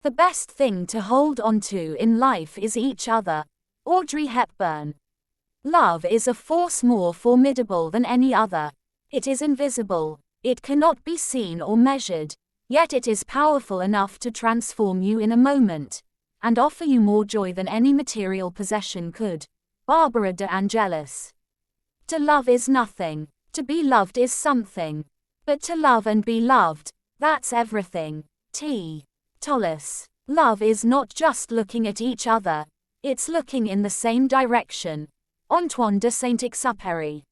The best thing to hold onto in life is each other. Audrey Hepburn. Love is a force more formidable than any other. It is invisible. It cannot be seen or measured, yet it is powerful enough to transform you in a moment, and offer you more joy than any material possession could. Barbara de Angelis. To love is nothing. To be loved is something. But to love and be loved, that's everything. T. Tolles. Love is not just looking at each other, it's looking in the same direction. Antoine de Saint-Exupéry.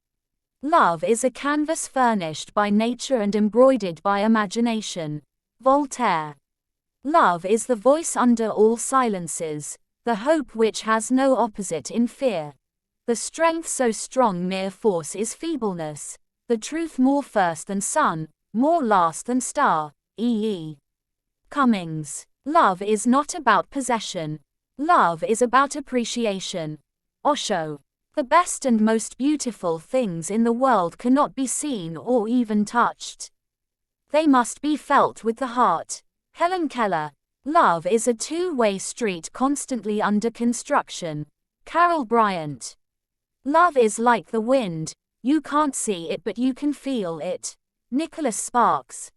Love is a canvas furnished by nature and embroidered by imagination. Voltaire. Love is the voice under all silences, the hope which has no opposite in fear. The strength so strong mere force is feebleness, the truth more first than sun, more last than star. E. Cummings. Love is not about possession. Love is about appreciation. Osho. The best and most beautiful things in the world cannot be seen or even touched. They must be felt with the heart. Helen Keller. Love is a two-way street constantly under construction. Carol Bryant. Love is like the wind, you can't see it but you can feel it. Nicholas Sparks.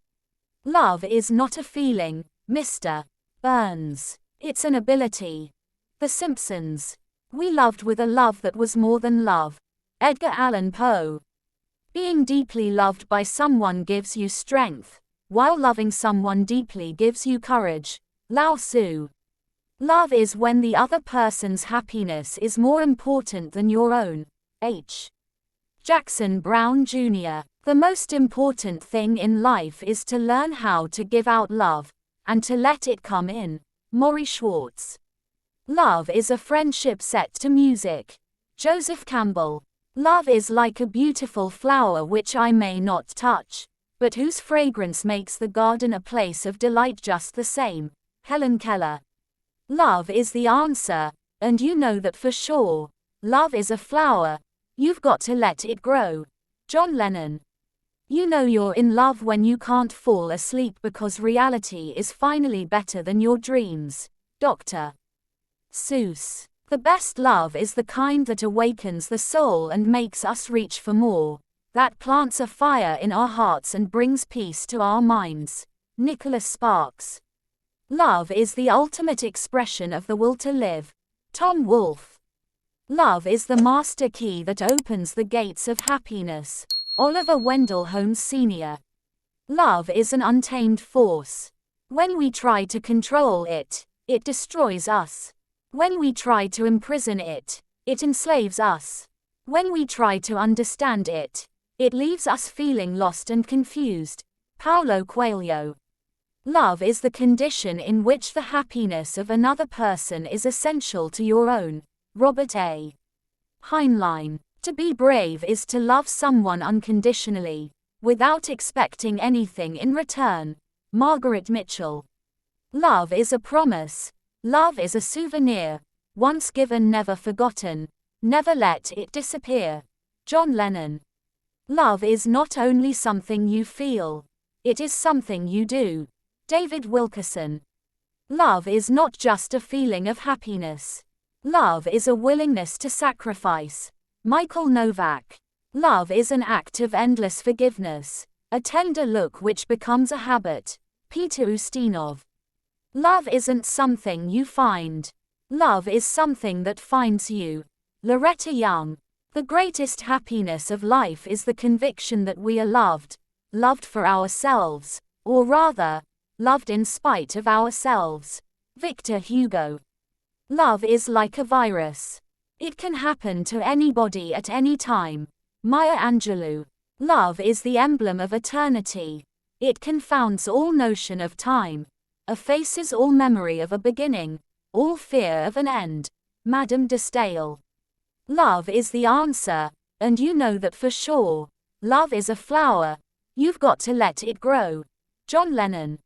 Love is not a feeling, Mr. Burns. It's an ability. The Simpsons. We loved with a love that was more than love. Edgar Allan Poe. Being deeply loved by someone gives you strength, while loving someone deeply gives you courage. Lao Tzu. Love is when the other person's happiness is more important than your own. H. Jackson Brown Jr. The most important thing in life is to learn how to give out love, and to let it come in. Maury Schwartz. Love is a friendship set to music. Joseph Campbell. Love is like a beautiful flower which I may not touch, but whose fragrance makes the garden a place of delight just the same. Helen Keller. Love is the answer, and you know that for sure. Love is a flower. You've got to let it grow. John Lennon. You know you're in love when you can't fall asleep because reality is finally better than your dreams. Dr. Seuss. The best love is the kind that awakens the soul and makes us reach for more, that plants a fire in our hearts and brings peace to our minds. Nicholas Sparks. Love is the ultimate expression of the will to live. Tom Wolfe. Love is the master key that opens the gates of happiness. Oliver Wendell Holmes Sr. Love is an untamed force. When we try to control it, it destroys us. When we try to imprison it, it enslaves us. When we try to understand it, it leaves us feeling lost and confused. Paulo Coelho. Love is the condition in which the happiness of another person is essential to your own. Robert A. Heinlein. To be brave is to love someone unconditionally, without expecting anything in return. Margaret Mitchell. Love is a promise. Love is a souvenir. Once given, never forgotten. Never let it disappear. John Lennon. Love is not only something you feel, it is something you do. David Wilkerson. Love is not just a feeling of happiness. Love is a willingness to sacrifice. Michael Novak. Love is an act of endless forgiveness, a tender look which becomes a habit. Peter Ustinov. Love isn't something you find. Love is something that finds you. Loretta Young. The greatest happiness of life is the conviction that we are loved, loved for ourselves, or rather, loved in spite of ourselves. Victor Hugo. Love is like a virus. It can happen to anybody at any time. Maya Angelou. Love is the emblem of eternity. It confounds all notion of time, effaces all memory of a beginning, all fear of an end. Madame de Staël. Love is the answer, and you know that for sure. Love is a flower. You've got to let it grow. John Lennon.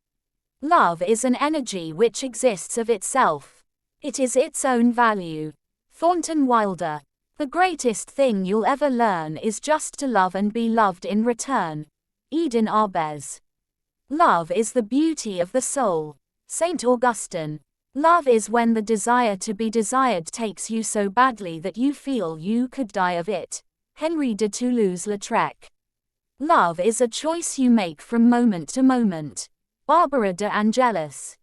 Love is an energy which exists of itself. It is its own value. Thornton Wilder. The greatest thing you'll ever learn is just to love and be loved in return. Eden Arbez. Love is the beauty of the soul. St. Augustine. Love is when the desire to be desired takes you so badly that you feel you could die of it. Henry de Toulouse-Lautrec. Love is a choice you make from moment to moment. Barbara de Angelis.